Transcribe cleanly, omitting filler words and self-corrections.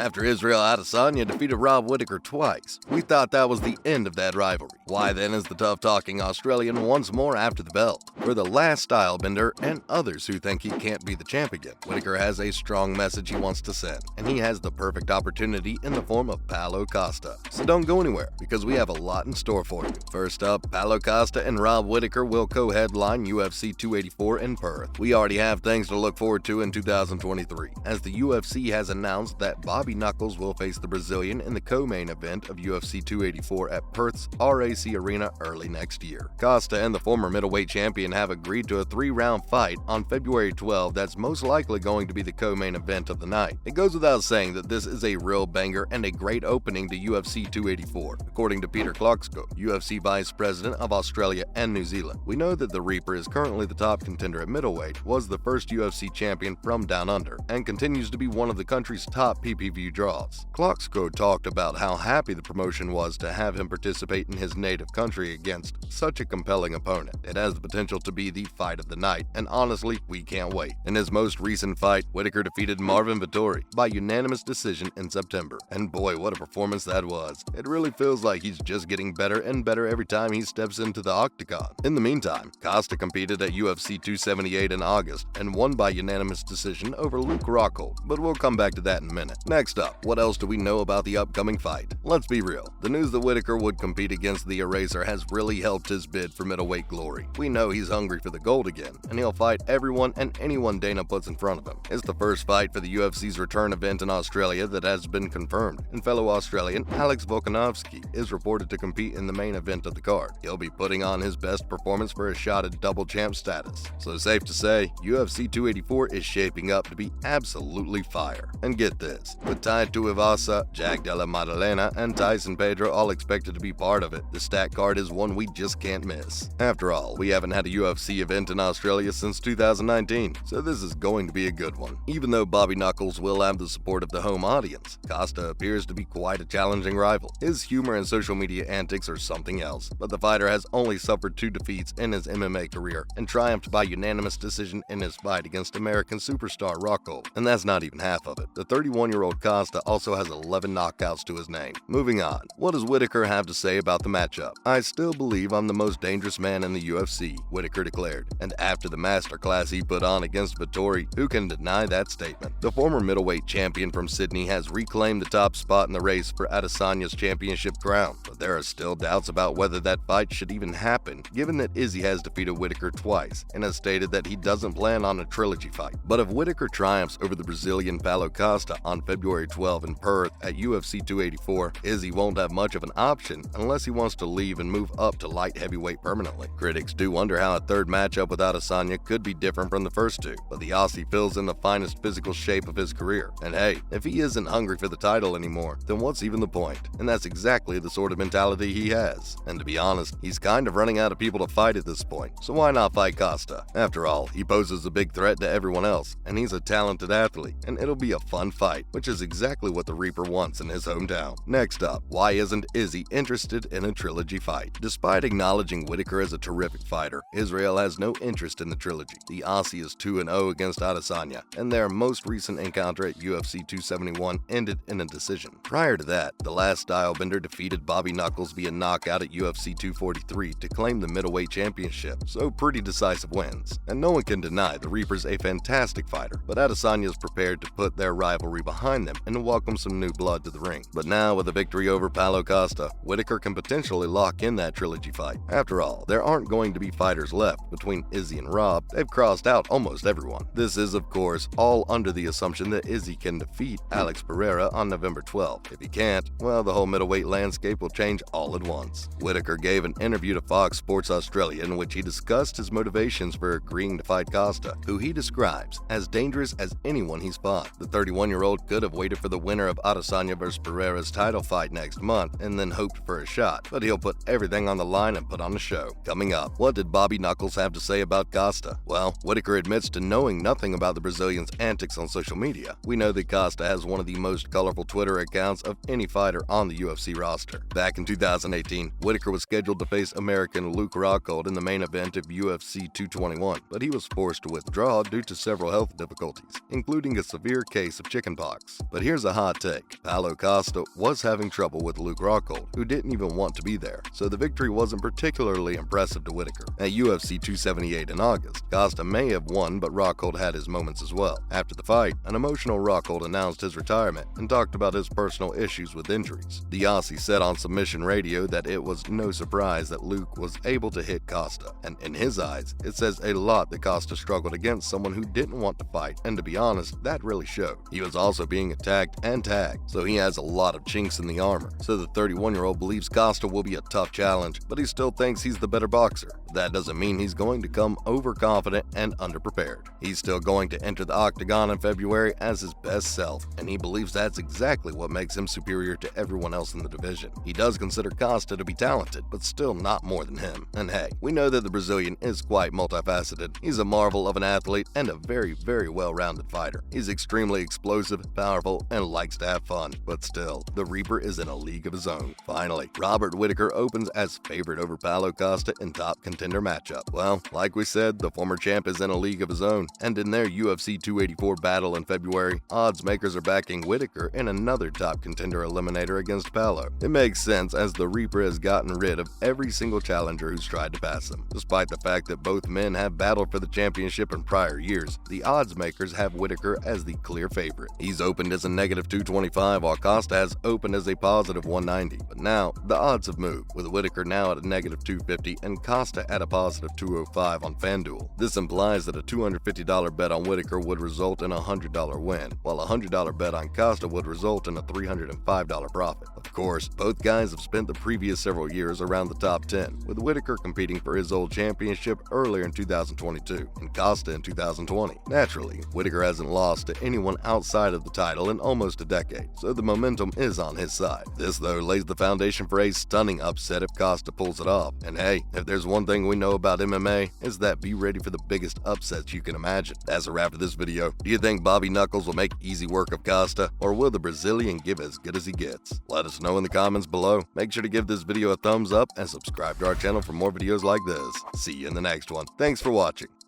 After Israel Adesanya defeated Rob Whittaker twice, we thought that was the end of that rivalry. Why then is the tough-talking Australian once more after the belt? For the last stylebender and others who think he can't be the champ again, Whittaker has a strong message he wants to send, and he has the perfect opportunity in the form of Paulo Costa. So don't go anywhere, because we have a lot in store for you. First up, Paulo Costa and Rob Whittaker will co-headline UFC 284 in Perth. We already have things to look forward to in 2023, as the UFC has announced that Bobby Knuckles will face the Brazilian in the co-main event of UFC 284 at Perth's RAC Arena early next year. Costa and the former middleweight champion have agreed to a 3-round fight on February 12 that's most likely going to be the co-main event of the night. It goes without saying that this is a real banger and a great opening to UFC 284, according to Peter Klocksko, UFC Vice President of Australia and New Zealand. We know that the Reaper is currently the top contender at middleweight, was the first UFC champion from down under, and continues to be one of the country's top PPV draws. Klocksko talked about how happy the promotion was to have him participate in his native country against such a compelling opponent. It has the potential to be the fight of the night, and honestly, we can't wait. In his most recent fight, Whittaker defeated Marvin Vettori by unanimous decision in September, and boy, what a performance that was. It really feels like he's just getting better and better every time he steps into the octagon. In the meantime, Costa competed at UFC 278 in August and won by unanimous decision over Luke Rockhold, but we'll come back to that in a minute. Next up, what else do we know about the upcoming fight? Let's be real, the news that Whittaker would compete against the Eraser has really helped his bid for middleweight glory. We know he's hungry for the gold again, and he'll fight everyone and anyone Dana puts in front of him. It's the first fight for the UFC's return event in Australia that has been confirmed, and fellow Australian Alex Volkanovski is reported to compete in the main event of the card. He'll be putting on his best performance for a shot at double champ status. So safe to say, UFC 284 is shaping up to be absolutely fire. And get this, with Tai Tuivasa, Jack Della Maddalena, and Tyson Pedro all expected to be part of it, the stat card is one we just can't miss. After all, we haven't had a UFC event in Australia since 2019, so this is going to be a good one. Even though Bobby Knuckles will have the support of the home audience, Costa appears to be quite a challenging rival. His humor and social media antics are something else, but the fighter has only suffered 2 defeats in his MMA career and triumphed by unanimous decision in his fight against American superstar Rockhold. And that's not even half of it. The 31-year-old Costa also has 11 knockouts to his name. Moving on, what does Whittaker have to say about the matchup? "I still believe I'm the most dangerous man in the UFC," Whittaker declared. And after the masterclass he put on against Vettori, who can deny that statement? The former middleweight champion from Sydney has reclaimed the top spot in the race for Adesanya's championship crown, but there are still doubts about whether that fight should even happen, given that Izzy has defeated Whittaker twice and has stated that he doesn't plan on a trilogy fight. But if Whittaker triumphs over the Brazilian Paulo Costa on February 12 in Perth at UFC 284, Izzy won't have much of an option unless he wants to leave and move up to light heavyweight permanently. Critics do wonder how a third matchup with Adesanya could be different from the first two, but the Aussie feels in the finest physical shape of his career. And hey, if he isn't hungry for the title anymore, then what's even the point? And that's exactly the sort of mentality he has. And to be honest, he's kind of running out of people to fight at this point, so why not fight Costa? After all, he poses a big threat to everyone else, and he's a talented athlete, and it'll be a fun fight, which is exactly what the Reaper wants in his hometown. Next up, why isn't Izzy interested in a trilogy fight? Despite acknowledging Whittaker as a terrific fighter, Israel has no interest in the trilogy. The Aussie is 2-0 against Adesanya, and their most recent encounter at UFC 271 ended in a decision. Prior to that, the last stylebender defeated Bobby Knuckles via knockout at UFC 243 to claim the middleweight championship, so pretty decisive wins. And no one can deny the Reaper's a fantastic fighter, but Adesanya is prepared to put their rivalry behind them and welcome some new blood to the ring. But now, with a victory over Paulo Costa, Whittaker can potentially lock in that trilogy fight. After all, there aren't going to be fighters left between Izzy and Rob. They've crossed out almost everyone. This is, of course, all under the assumption that Izzy can defeat Alex Pereira on November 12th. If he can't, well, the whole middleweight landscape will change all at once. Whittaker gave an interview to Fox Sports Australia in which he discussed his motivations for agreeing to fight Costa, who he describes as dangerous as anyone he's fought. The 31-year-old could have waited for the winner of Adesanya vs. Pereira's title fight next month and then hoped for a shot, but he'll put everything on the line and put on a show. Coming up, what did Bobby Knuckles have to say about Costa? Well, Whittaker admits to knowing nothing about the Brazilian's antics on social media. We know that Costa has one of the most colorful Twitter accounts of any fighter on the UFC roster. Back in 2018, Whittaker was scheduled to face American Luke Rockhold in the main event of UFC 221, but he was forced to withdraw due to several health difficulties, including a severe case of chickenpox. But here's a hot take. Paulo Costa was having trouble with Luke Rockhold, who didn't even want to be there, so the victory wasn't particularly impressive to Whittaker. At UFC 278 in August, Costa may have won, but Rockhold had his moments as well. After the fight, an emotional Rockhold announced his retirement and talked about his personal issues with injuries. The Aussie said on Submission Radio that it was no surprise that Luke was able to hit Costa, and in his eyes, it says a lot that Costa struggled against someone who didn't want to fight, and to be honest, that really showed. He was also being attacked and tagged, so he has a lot of chinks in the armor. So the 31-year-old believes Costa will be a tough challenge, but he still thinks he's the better boxer. That doesn't mean he's going to come overconfident and underprepared. He's still going to enter the octagon in February as his best self, and he believes that's exactly what makes him superior to everyone else in the division. He does consider Costa to be talented, but still not more than him. And hey, we know that the Brazilian is quite multifaceted. He's a marvel of an athlete and a very, very well-rounded fighter. He's extremely explosive, powerful, and likes to have fun, but still, the Reaper is in a league of his own. Finally, Robert Whittaker opens as favorite over Paulo Costa in top contender matchup. Well, like we said, the former champ is in a league of his own, and in their UFC 284 battle in February, odds makers are backing Whittaker in another top contender eliminator against Paulo. It makes sense as the Reaper has gotten rid of every single challenger who's tried to pass him. Despite the fact that both men have battled for the championship in prior years, the odds makers have Whittaker as the clear favorite. He's opened as a negative 225 while Costa has opened as a positive 190, but now the odds have moved, with Whittaker now at a negative 250 and Costa at a positive 205 on FanDuel. This implies that a $250 bet on Whittaker would result in a $100 win, while a $100 bet on Costa would result in a $305 profit. Of course, both guys have spent the previous several years around the top 10, with Whittaker competing for his old championship earlier in 2022 and Costa in 2020. Naturally, Whittaker hasn't lost to anyone outside of the title in almost a decade, so the momentum is on his side. This, though, lays the foundation for a stunning upset if Costa pulls it off. And hey, if there's one thing we know about MMA, is that be ready for the biggest upsets you can imagine. That's a wrap for this video. Do you think Bobby Knuckles will make easy work of Costa, or will the Brazilian give as good as he gets? Let us know in the comments below. Make sure to give this video a thumbs up and subscribe to our channel for more videos like this. See you in the next one. Thanks for watching.